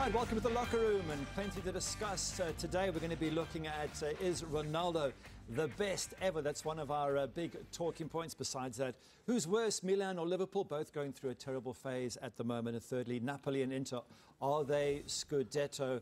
right, welcome to the locker room and plenty to discuss. Today we're going to be looking at is Ronaldo the best ever? That's one of our big talking points. Besides that, who's worse, Milan or Liverpool? Both going through a terrible phase at the moment. And thirdly, Napoli and Inter, are they Scudetto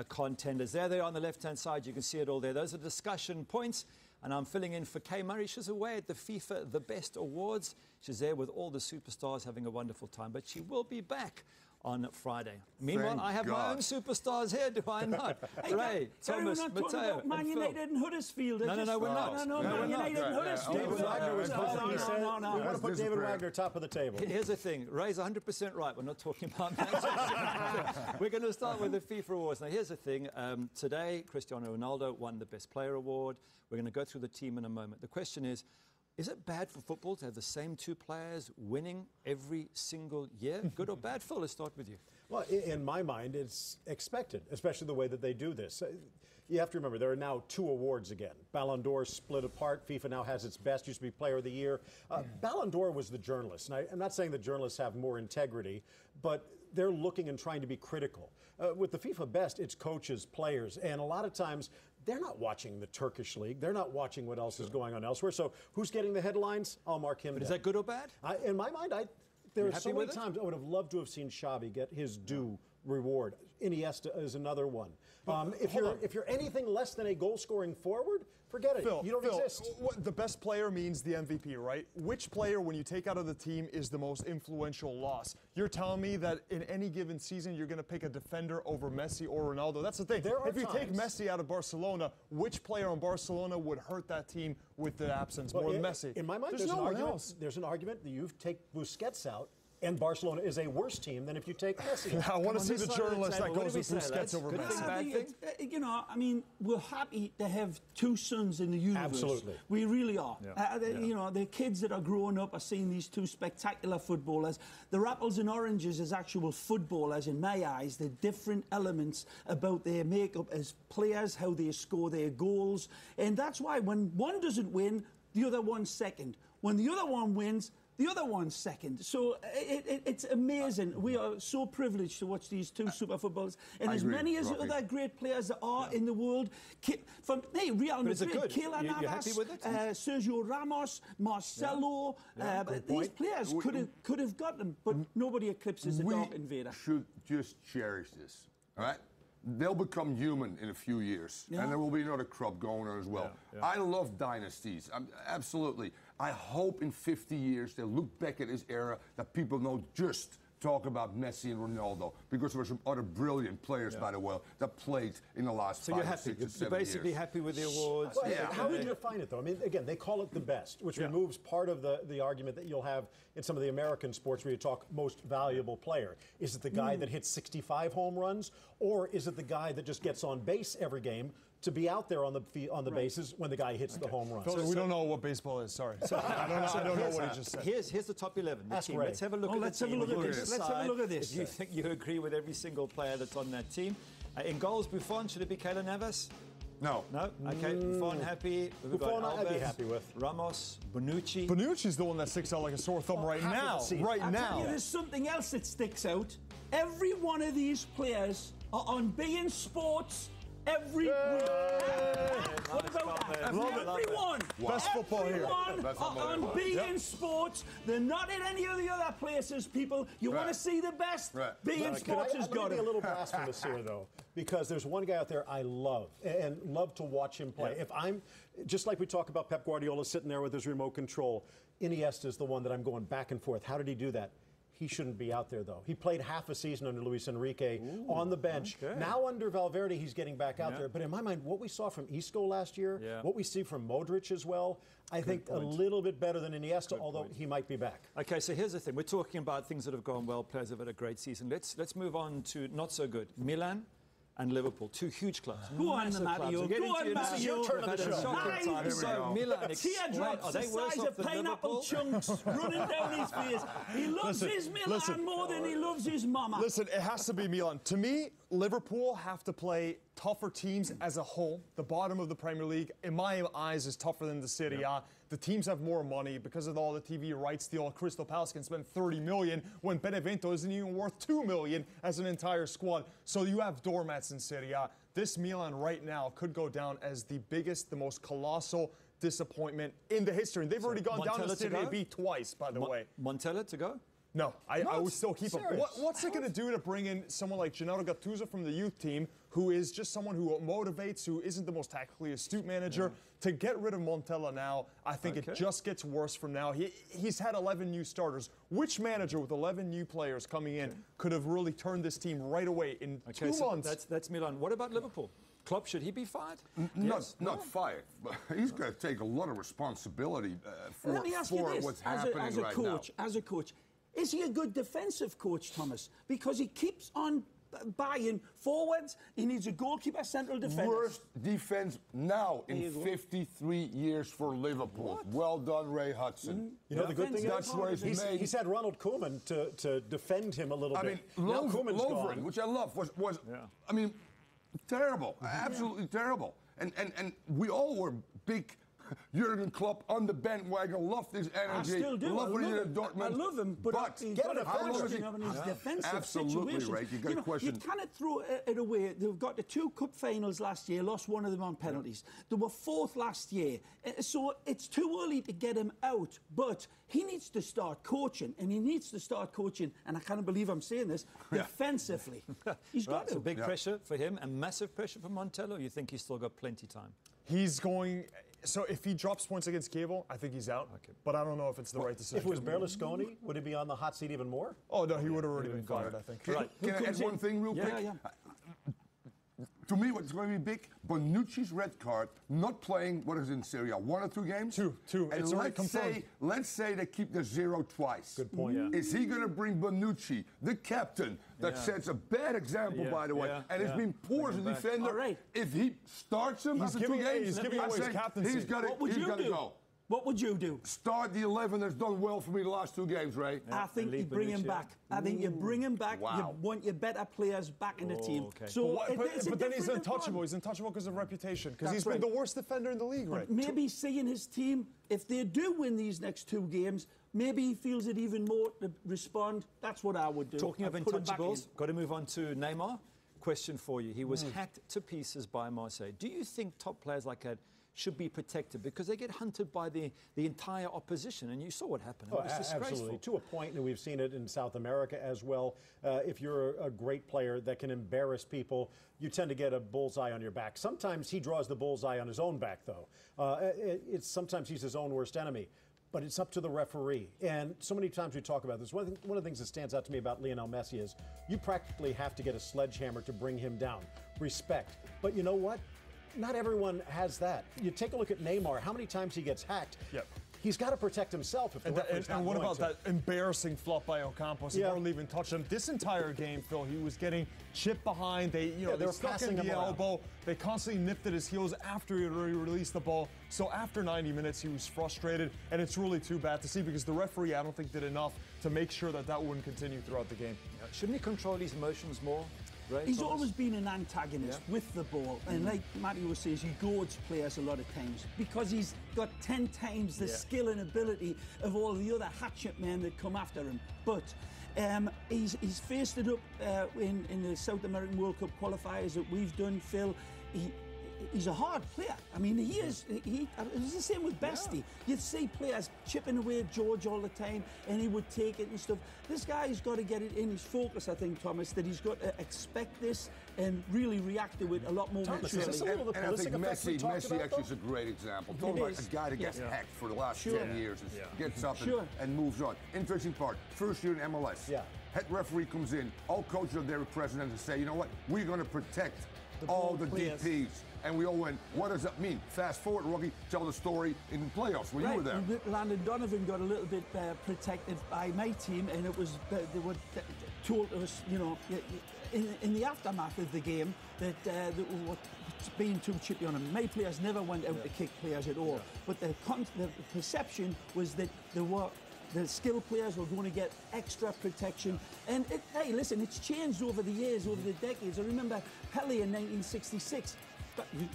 contenders? There they are on the left-hand side. You can see it all there. Those are discussion points. And I'm filling in for Kay Murray. She's away at the FIFA The Best Awards. She's there with all the superstars having a wonderful time. But she will be back on Friday. Meanwhile, I have my own superstars here, do I not? Ray, Thomas, Matteo, Man United and Huddersfield. No, we're not. No, Man United and Huddersfield. David Wagner was voting. He said, we want to put David Wagner top of the table. Here's the thing. Ray's 100% right. We're not talking about that. We're going to start with the FIFA awards. Now, here's the thing. Today, Cristiano Ronaldo won the Best Player award. We're going to go through the team in a moment. The question is it bad for football to have the same two players winning every single year? Good or bad? Phil, let's start with you. Well, in my mind, it's expected, especially the way that they do this. You have to remember, there are now two awards again. Ballon d'Or split apart. FIFA now has its best, used to be Player of the Year. Ballon d'Or was the journalists. And I'm not saying that journalists have more integrity, but they're looking and trying to be critical. With the FIFA best, it's coaches, players, and a lot of times they're not watching the Turkish league. They're not watching what else is going on elsewhere. So who's getting the headlines? I'll mark him down. Is that good or bad? In my mind, there are so many times I would have loved to have seen Xavi get his due reward. Iniesta is another one. If you're anything less than a goal-scoring forward, forget it. Phil, you don't exist. The best player means the MVP, right? Which player, when you take out of the team, is the most influential loss? You're telling me that in any given season, you're going to pick a defender over Messi or Ronaldo. That's the thing. If you take Messi out of Barcelona, which player on Barcelona would hurt that team with the absence more than Messi? In my mind, there's an argument that you take Busquets out, and Barcelona is a worse team than if you take Messi. I want to see the journalist that goes with Busquets over Messi. You know, I mean, we're happy to have two sons in the universe. Absolutely. We really are. Yeah. You know, the kids that are growing up are seeing these two spectacular footballers. They're apples and oranges as actual footballers, in my eyes. They're different elements about their makeup as players, how they score their goals. And that's why when one doesn't win, the other one's second. When the other one wins, the other one's second. So it's amazing. We are so privileged to watch these two super footballers. And as many as other great players that are in the world, from Real Madrid, Keylor Navas, Sergio Ramos, Marcelo, but these players could have got them, but nobody eclipses the Dark Invader. We should just cherish this, all right? They'll become human in a few years, and there will be another crop going on as well. I love dynasties, absolutely. I hope in 50 years they'll look back at this era that people know just talk about Messi and Ronaldo, because there were some other brilliant players, by the way, that played in the last 5 or 6 or 7 years. You're basically happy with the awards? Well, how would you define it, though? I mean, again, they call it the best, which removes part of the argument that you'll have in some of the American sports where you talk most valuable player. Is it the guy that hits 65 home runs, or is it the guy that just gets on base every game to be out there on the bases when the guy hits the home run? So we don't know what baseball is. Sorry. I don't know what he just said. Here's the top 11. The team. Let's have a look at Let's have a look at this. Let's have a look at this. If you think you agree with every single player that's on that team. In goals, Buffon, should it be Keylor Navas? No. No? Okay. Buffon happy. Buffon I'd be happy with. Ramos, Bonucci. Bonucci's the one that sticks out like a sore thumb right now. Right now. There's something else that sticks out. Every one of these players are on beIN Sports every week. What about that? Everyone. Best football here. On beIN Sports. They're not in any of the other places, people. You want to see the best? beIN Sports has got it. I'm going to be a little blasphemous here, though, because there's one guy out there I love and love to watch him play. If I'm, just like we talk about Pep Guardiola sitting there with his remote control, Iniesta is the one that I'm going back and forth. How did he do that? He shouldn't be out there, though. He played half a season under Luis Enrique on the bench. Okay. Now under Valverde, he's getting back out there. But in my mind, what we saw from Isco last year, what we see from Modric as well, I think a little bit better than Iniesta, although he might be back. Okay, so here's the thing. We're talking about things that have gone well, players have had a great season. Let's move on to not so good. Milan and Liverpool, two huge clubs. Go on, Matteo. Go on, Matteo. So Milan, teardrops the size of pineapple chunks running down his face. He loves his Milan more than he loves his mama. Listen, it has to be Milan. To me, Liverpool have to play tougher teams as a whole. The bottom of the Premier League, in my eyes, is tougher than the Serie A. The teams have more money because of all the TV rights deal. Crystal Palace can spend $30 million when Benevento isn't even worth $2 million as an entire squad. So you have doormats in Serie A. This Milan right now could go down as the biggest, the most colossal disappointment in the history. And they've already gone down to Serie B twice, by the way. Montella to go? No, I would still keep him. What's it going to do to bring in someone like Gennaro Gattuso from the youth team, who is just someone who motivates, who isn't the most tactically astute manager? To get rid of Montella now, I think it just gets worse from now. He's had 11 new starters. Which manager with 11 new players coming in could have really turned this team right away in 2 months? That's Milan. What about Liverpool? Klopp, should he be fired? Not fired, but he's got to take a lot of responsibility for what's happening right now. As a coach, is he a good defensive coach, Thomas? Because he keeps on buying forwards. He needs a goalkeeper, central defender. Worst defense now in 53 years for Liverpool. Well done, Ray Hudson. You know, the good thing is he's had Ronald Koeman to defend him a little bit. I mean, Lovren, which I love, was I mean, terrible. Absolutely terrible. And we all were big Jurgen Klopp on the bandwagon, loved his energy. I still do. Love I love him, but he's got a function of his defensive absolutely situations. right. You got a question. You cannot throw it away. They've got the 2 cup finals last year, lost one of them on penalties. They were 4th last year. So it's too early to get him out, but he needs to start coaching, and he needs to start coaching, and I can't believe I'm saying this, defensively. He's got to. So big pressure for him and massive pressure for Montella, or you think he's still got plenty time? He's going... So if he drops points against Cable, I think he's out. But I don't know if it's the right decision. If it was Berlusconi, would he be on the hot seat even more? Oh, no, he would have already been fired, I think. Can I add one thing real quick? To me, what's going to be big, Bonucci's red card, not playing, what is it in Serie A, 1 or 2 games? Two. And it's let's say they keep the 0 twice. Good point. Is he going to bring Bonucci, the captain, that sets a bad example, by the way, and has been poor as a defender? If he starts him after 2 games, he's giving away his captaincy. He's got to go. What would you do? Start the 11 that's done well for me the last 2 games, Ray. I think you bring him back. I think you bring him back. You want your better players back in the team. So, but then he's untouchable. He's untouchable because of reputation. Because he's been the worst defender in the league, right? Maybe seeing his team, if they do win these next 2 games, maybe he feels it even more to respond. That's what I would do. Talking of untouchables, got to move on to Neymar. Question for you. He was hacked to pieces by Marseille. Do you think top players like that should be protected because they get hunted by the entire opposition, and you saw what happened. It was disgraceful. Absolutely, to a point, and we've seen it in South America as well. If you're a great player that can embarrass people, you tend to get a bullseye on your back. Sometimes he draws the bullseye on his own back, though. Sometimes he's his own worst enemy. But it's up to the referee. And so many times we talk about this. One of the things that stands out to me about Lionel Messi is you practically have to get a sledgehammer to bring him down. Respect. But you know what? Not everyone has that. You take a look at Neymar, how many times he gets hacked. He's got to protect himself if the referee's not And what going about that embarrassing flop by Ocampos? He hardly even touched him. This entire game, Phil, he was getting chipped behind. They were stuck in the elbow. They constantly nipped at his heels after he had already released the ball. So after 90 minutes, he was frustrated, and it's really too bad to see because the referee, I don't think, did enough to make sure that wouldn't continue throughout the game. Shouldn't he control his emotions more? Right, he's always been an antagonist with the ball, and like Matthew says, he goads players a lot of times because he's got 10 times the skill and ability of all the other hatchet men that come after him. But he's faced it up in the South American World Cup qualifiers that we've done, Phil. He's a hard player. I mean, he is. It's the same with Bestie. You'd see players chipping away at George all the time, and he would take it and stuff. This guy's got to get it in his focus, I think, Thomas, that he's got to expect this and really react to it a lot more maturely. And I think Messi actually is a great example. Talking about a guy that gets hacked for the last 10 years, gets up and moves on. Interesting part. First year in MLS. Head referee comes in. All coaches are there present and say, you know what? We're going to protect all the DPs. And we all went, what does that mean? Fast forward, Rocky, tell the story in the playoffs when you were there. Landon Donovan got a little bit protected by my team, and it was they were told us, you know, in the aftermath of the game that they were being too chippy on him. My players never went out to kick players at all, but the perception was that they were The skilled players are going to get extra protection. And, hey, listen, it's changed over the years, over the decades. I remember Pele in 1966,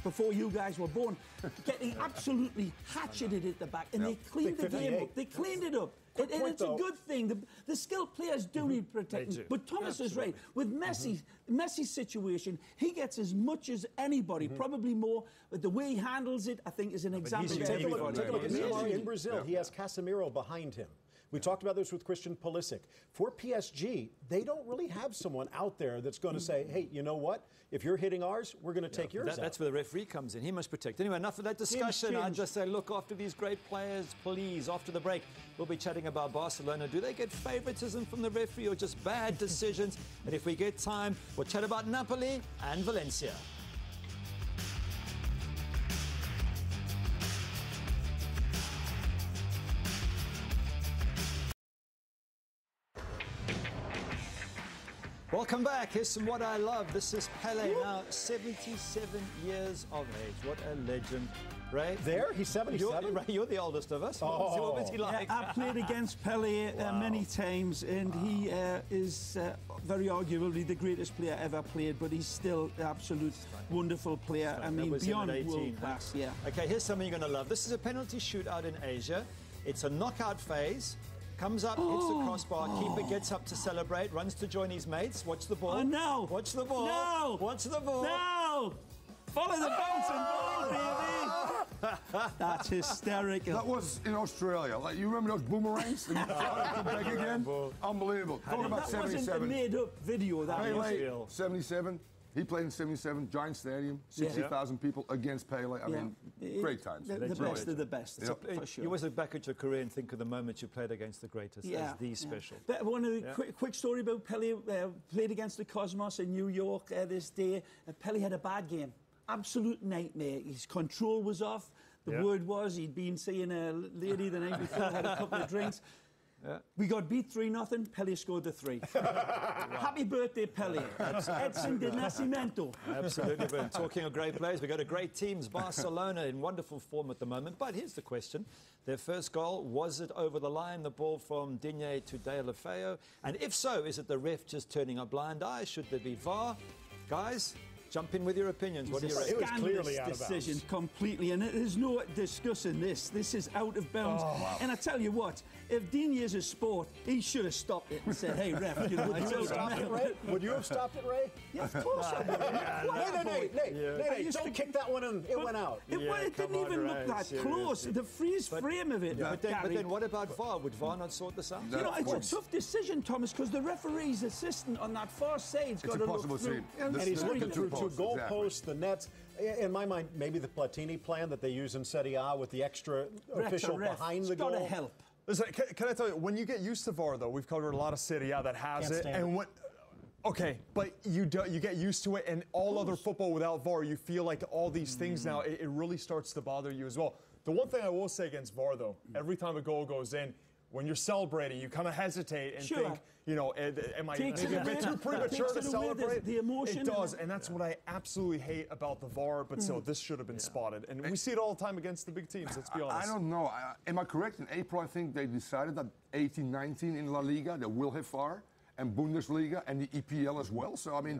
before you guys were born, getting absolutely hatcheted at the back. And they cleaned the game up. They cleaned it up. And it's a good thing. The skilled players do need protection. But Thomas is right. With Messi's situation, he gets as much as anybody, probably more. But the way he handles it, I think, is an example. Take a look at Neymar in Brazil. He has Casemiro behind him. We talked about this with Christian Pulisic. For PSG, they don't really have someone out there that's going to say, hey, you know what? If you're hitting ours, we're going to take yours out. That's where the referee comes in. He must protect. Anyway, enough of that discussion. I'd just say, look after these great players, please. After the break, we'll be chatting about Barcelona. Do they get favoritism from the referee or just bad decisions? And if we get time, we'll chat about Napoli and Valencia. Welcome back. Here's some What I Love. This is Pele, now 77 years of age. What a legend. Ray? There? He's 77? You're the oldest of us. Oh. What was he like? Yeah, I played against Pele many times, and he is very arguably the greatest player ever played, but he's still an absolute wonderful player. I mean, beyond world class, yeah. Okay, here's something you're going to love. This is a penalty shootout in Asia. It's a knockout phase. Comes up, hits the crossbar, keeper gets up to celebrate, runs to join his mates. Watch the ball. Oh, no. Watch the ball. No. Watch the ball. No. Follow the bouncing ball, baby. That's hysterical. That was in Australia. Like, you remember those boomerangs? And you come back again? Unbelievable. Talking about that 77. Wasn't a made-up video. That Pele, 77. He played in 77, Giant Stadium, 60,000 people against Pele. I mean, great times. The best of the best, for sure. You always look back at your career and think of the moment you played against the greatest as the special. But one of the quick story about Pele, played against the Cosmos in New York this day. Pele had a bad game. Absolute nightmare. His control was off. The word was he'd been seeing a lady the night before, had a couple of drinks. We got beat 3-0. Pele scored the 3. Happy birthday, Pele. Edson de Nascimento. Absolutely, but talking of great players, we've got a great teams. Barcelona in wonderful form at the moment. But here's the question. Their first goal, was it over the line, the ball from Digne to De La Feo? And if so, is it the ref just turning a blind eye? Should there be VAR? Guys, jump in with your opinions. What do you reckon? It was clearly out of decision bounds. Completely, and there's no discussing this. This is out of bounds. And I tell you what, if Digne is a sport, he should have stopped it and said, "Hey, ref, you know, Would you have stopped it, Ray? Yeah, of course I would. Nate, don't kick that one in. It went out. It didn't even look that close. The freeze frame of it. But then what about VAR? Would VAR not sort this out? You know, it's a tough decision, Thomas, because the referee's assistant on that far side's got to look through. And he's looking through two goalposts, the nets. In my mind, maybe the Platini plan that they use in Serie A with the extra official behind the goal. It's got to help. Listen, can I tell you, when you get used to VAR, though, we've covered a lot of Serie A that has it, and when. Okay, but you get used to it, and all other football without VAR, you feel like all these things now, it really starts to bother you as well. The one thing I will say against VAR, though, every time a goal goes in, when you're celebrating, you kind of hesitate and think, you know, am I maybe a bit too premature to celebrate? The emotion. It does, and that's what I absolutely hate about the VAR, but still, this should have been spotted. And we see it all the time against the big teams, let's be honest. I don't know. Am I correct? In April, I think they decided that 18-19 in La Liga, they will have VAR, and Bundesliga, and the EPL as well. So, I mean,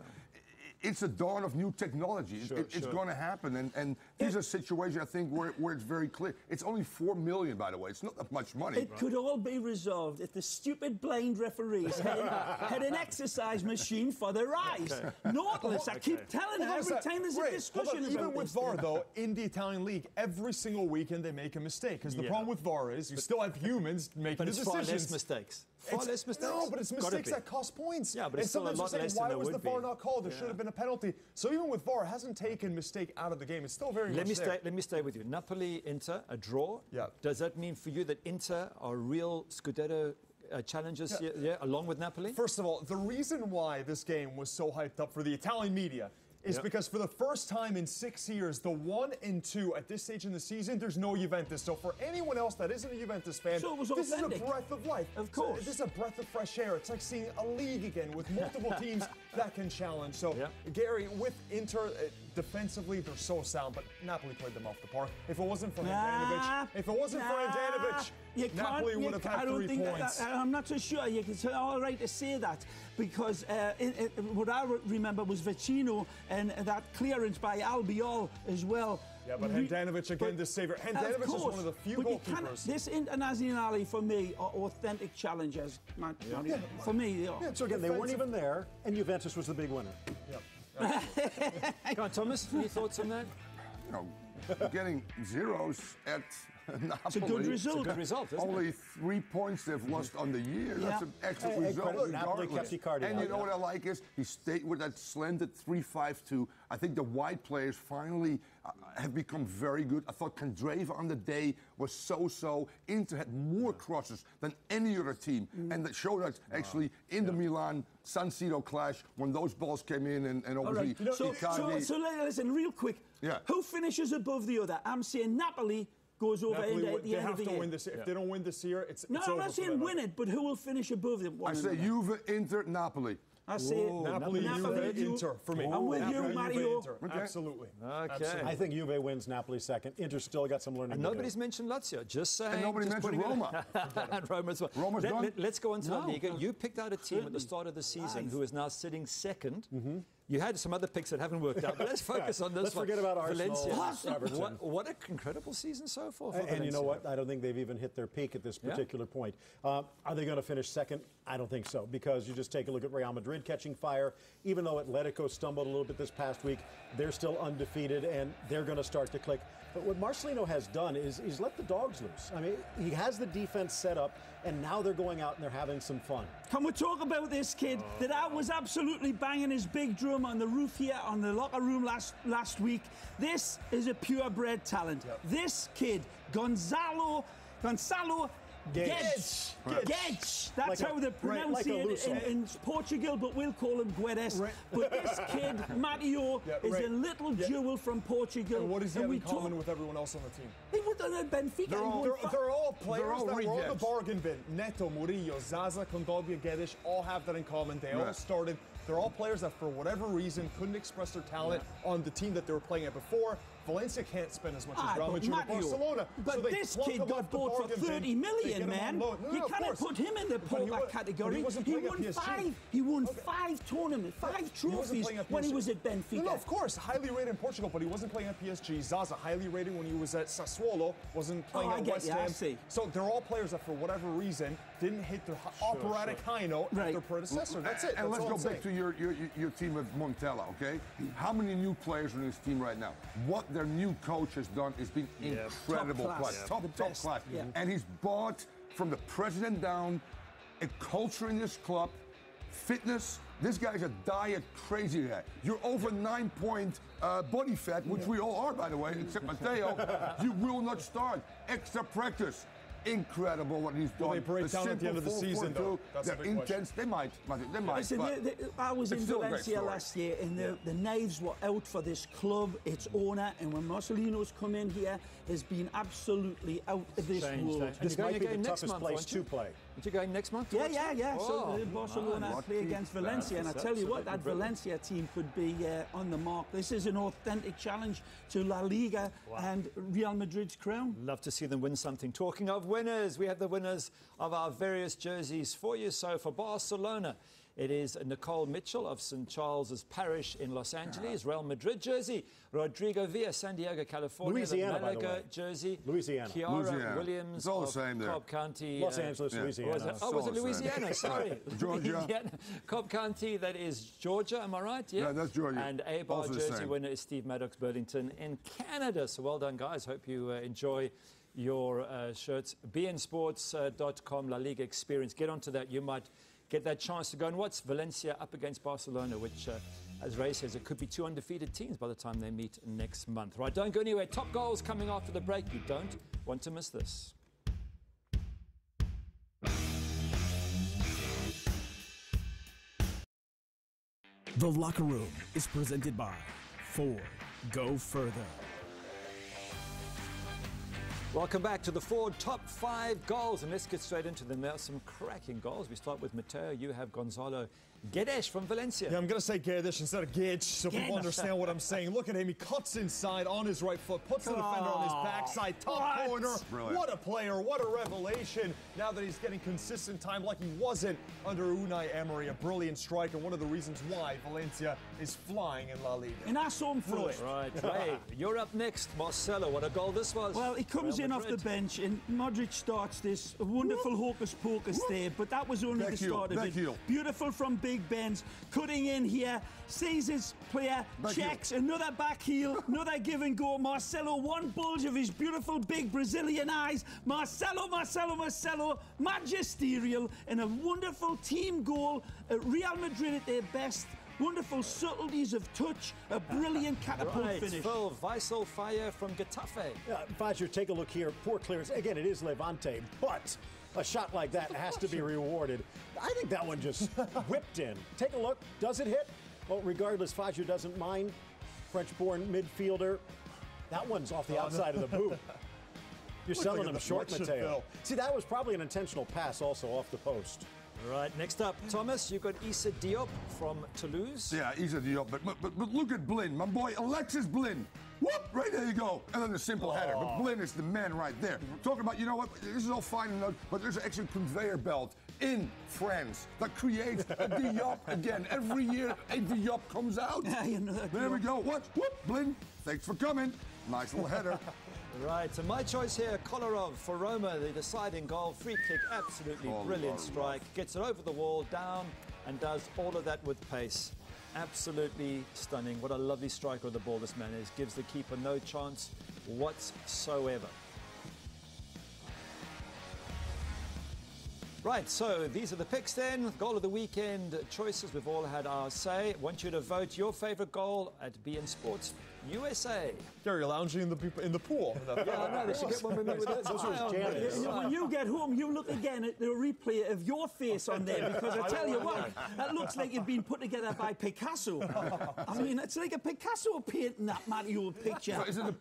it's a dawn of new technology. It's going to happen, and these are situations, I think, where it's very clear. It's only $4 million, by the way. It's not that much money. It could all be resolved if the stupid blind referees had an exercise machine for their eyes. Nautilus, I keep telling them every time there's a discussion about even with VAR, though, in the Italian league, every single weekend they make a mistake. Because the problem with VAR is you still have humans making the decisions. But it's far less mistakes. Far less mistakes. No, but it's mistakes that cost points. Yeah, but it's still a lot less than why there was the would be. VAR not called? There should have been a penalty. So even with VAR, it hasn't taken mistake out of the game. It's still very much there. Let me stay with you. Napoli, Inter, a draw. Yeah. Does that mean for you that Inter are real Scudetto challengers along with Napoli? First of all, the reason why this game was so hyped up for the Italian media is because for the first time in 6 years, the 1 and 2 at this stage in the season, there's no Juventus. So for anyone else that isn't a Juventus fan, this is a breath of life. Of course. This is a breath of fresh air. It's like seeing a league again with multiple teams that can challenge. So, Gary, with Inter, defensively, they're so sound, but Napoli played them off the park. If it wasn't for Handanovic, Napoli would have had 3 points. I'm not so sure. It's all right to say that because what I remember was Vecino and that clearance by Albiol as well. Yeah, but Handanovic again, this savior. Handanovic is one of the few goalkeepers. This Internazionale for me are authentic challengers. For me, they are. Yeah, so again, they weren't even there, and Juventus was the big winner. Go on, Thomas. Any thoughts on that? You know, getting zeros at Napoli. It's a good result. It's a good result, isn't Only it? 3 points they've lost on the year. That's an excellent result. Napoli kept Icardi And out. you know what I like is he stayed with that slanted 3-5-2. I think the wide players finally have become very good. I thought Candreva on the day was so-so. Inter had more crosses than any other team. And that showed us actually in the Milan San Siro clash when those balls came in and obviously Icardi. So listen, real quick. Yeah. Who finishes above the other? I'm saying Napoli goes over Napoli, at the end of the year. Win this. If they don't win this year, it's No, over I'm not saying win it, but who will finish above them? I say Juve, Inter, Napoli. I say Napoli, Juve, Inter for me. I'm with you, Mario. Inter. Absolutely. Okay. Absolutely. I think Juve wins, Napoli second. Inter still got some learning And to do. nobody's mentioned Lazio. Just saying. And nobody just mentioned Roma. And Roma as well. Roma's done? Let's go on to La Liga. No. You picked out a team at the start of the season who is now sitting second. You had some other picks that haven't worked out, but let's focus on this Let's one. forget about Arsenal, Valencia. Everton. What an incredible season so far for Valencia. And you know what? I don't think they've even hit their peak at this particular point. Are they going to finish second? I don't think so, because you just take a look at Real Madrid catching fire. Even though Atletico stumbled a little bit this past week, they're still undefeated, and they're going to start to click. But what Marcelino has done is let the dogs loose. I mean, he has the defense set up, and now they're going out and they're having some fun. Can we talk about this kid that I was absolutely banging his big drum on the roof here on the locker room last week? This is a purebred talent. This kid, Gonzalo Guedes. Guedes. That's how they pronounce it in Portugal, but we'll call him Guedes. Right. But this kid, Matteo, is a little jewel from Portugal. And what does he have in common with everyone else on the team? He would have done Benfica. They're all players all that were on the rejects. bargain bin. Neto, Murillo, Zaza, Kondogbia, Guedes all have that in common. They all started. They're all players that, for whatever reason, couldn't express their talent on the team that they were playing at before. Valencia can't spend as much as Real Madrid or Barcelona. But so this kid got bought for 30 million, man. You cannot put him in the Pogba category. He won five tournaments, 5 trophies when he was at Benfica. No, of course, highly rated in Portugal, but he wasn't playing at PSG. Zaza, highly rated when he was at Sassuolo, wasn't playing at West Ham. So they're all players that, for whatever reason, didn't hit their operatic high note at their predecessor. That's it. And That's let's go back to your team of Montella, okay? How many new players are in this team right now? What their new coach has done has been incredible. Top class. Yeah. And he's bought from the president down a culture in this club, fitness. This guy's a diet crazy guy. You're over 9-point body fat, which we all are, by the way, except Matteo. You will not start. Extra practice. Incredible what he's done. Will they break down at the end of the season, though? That's a big intense. They might. Listen, I was in Valencia last year, and the knives were out for this club, its owner, and when Marcelino's come in here, has been absolutely out of this world. This might be the toughest place to play. Aren't you going next month? Yeah. So Barcelona play against Valencia, and I tell you what, that Valencia team could be on the mark. This is an authentic challenge to La Liga and Real Madrid's crown. Love to see them win something. Talking of winners, we have the winners of our various jerseys for you. So for Barcelona, it is Nicole Mitchell of St. Charles's Parish in Los Angeles, Real Madrid jersey. Rodrigo Villa, San Diego, California. Louisiana, the Malaga by the way. jersey. Louisiana. Kiara Williams It's all the of same there. Cobb County. Los Angeles, Louisiana. Was it Louisiana? Sorry. Georgia. Louisiana. Cobb County, that is Georgia, am I right? Yeah, that's Georgia. And A-Bar Also the jersey same. winner is Steve Maddox, Burlington in Canada. So well done, guys. Hope you enjoy your shirts. beInsports.com, La Liga experience. Get onto that. You might get that chance to go and watch Valencia up against Barcelona, which, as Ray says, it could be 2 undefeated teams by the time they meet next month. Right, don't go anywhere. Top goals coming after the break. You don't want to miss this. The Locker Room is presented by Ford. Go further. Welcome back to the Ford Top 5 Goals, and let's get straight into them. There are some cracking goals. We start with Mateo. You have Gonzalo Guedes from Valencia. Yeah, I'm going to say Guedes instead of Gage, so people understand what I'm saying. Look at him. He cuts inside on his right foot, puts the defender on his backside, top corner. Brilliant. What a player. What a revelation. Now that he's getting consistent time like he wasn't under Unai Emery, a brilliant striker. One of the reasons why Valencia is flying in La Liga. And that's on fluid. Right, Ray, you're up next. Marcelo, what a goal this was. Well, he comes in off the bench, and Modric starts this wonderful hocus-pocus there, but that was only the start of it. Beautiful from Big Ben's, cutting in here, sees his player, checks, another back heel, another give and go. Marcelo, one bulge of his beautiful big Brazilian eyes. Marcelo, magisterial, and a wonderful team goal at Real Madrid at their best. Wonderful subtleties of touch, a brilliant catapult finish. Phil, Faisal Fire from Getafe. Fajr, take a look here. Poor clearance. Again, it is Levante, but a shot like that has to be rewarded. I think that one just whipped in. Take a look. Does it hit? Well, regardless, Fajr doesn't mind. French-born midfielder. That one's off the outside of the boot. You're selling him short, Mateo. See, that was probably an intentional pass also off the post. Right, next up, Thomas, you've got Issa Diop from Toulouse. Yeah, Issa Diop, but look at Blin, my boy, Alexis Blin. Whoop, right there you go. And then the simple header. But Blin is the man right there. Talking about, you know what, this is all fine and all, but there's actually a conveyor belt in France that creates a Diop again. Every year, a Diop comes out. Yeah, you know that. There we go. What? Whoop, Blin, thanks for coming. Nice little header. Right, so my choice here, Kolarov for Roma, the deciding goal, free kick, absolutely brilliant strike. Gets it over the wall, down, and does all of that with pace. Absolutely stunning. What a lovely striker of the ball this man is. Gives the keeper no chance whatsoever. Right, so these are the picks then. Goal of the weekend choices. We've all had our say. I want you to vote your favourite goal at beIN Sports USA. Gary lounging in the pool. Yeah, I know. They should get one with me with that. When you get home, you look again at the replay of your face on there, because I tell you what, that looks like you've been put together by Picasso. I mean, it's like a Picasso painting that Mario picture. So is it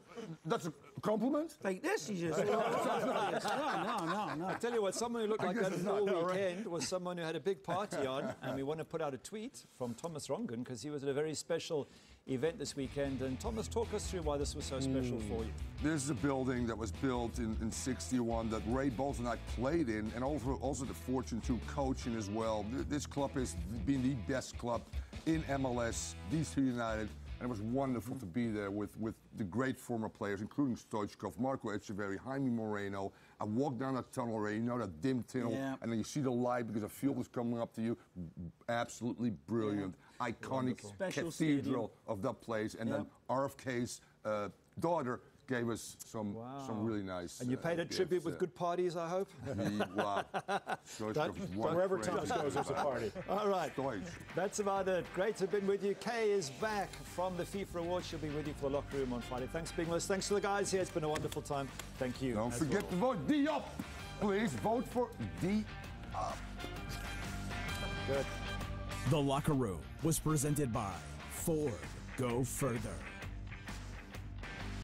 that's a compliment? Like this, he just... No. I tell you what, someone who looked like that all weekend was someone who had a big party on, and we want to put out a tweet from Thomas Rongen because he was at a very special event this weekend. And Thomas, talk us through why this was so special for you. This is a building that was built in '61 that Ray Bowles and I played in, and also the Fortune 2 coaching as well. This club has been the best club in MLS, DC United, and it was wonderful to be there with the great former players, including Stoichkov, Marco Echeverri, Jaime Moreno. I walked down that tunnel, Ray, you know, that dim tunnel, and then you see the light because a field is coming up to you. Absolutely brilliant, iconic cathedral of that place. And then RFK's daughter gave us some really nice. And you paid a tribute with good parties, I hope? Wherever Thomas goes, there's a party. All right. That's about it. Great to have been with you. Kay is back from the FIFA Awards. She'll be with you for the locker room on Friday. Thanks for being with us. Thanks to the guys here. It's been a wonderful time. Thank you. Don't forget to vote Diop. Please vote for Diop. Good. The Locker Room was presented by Ford. Go further.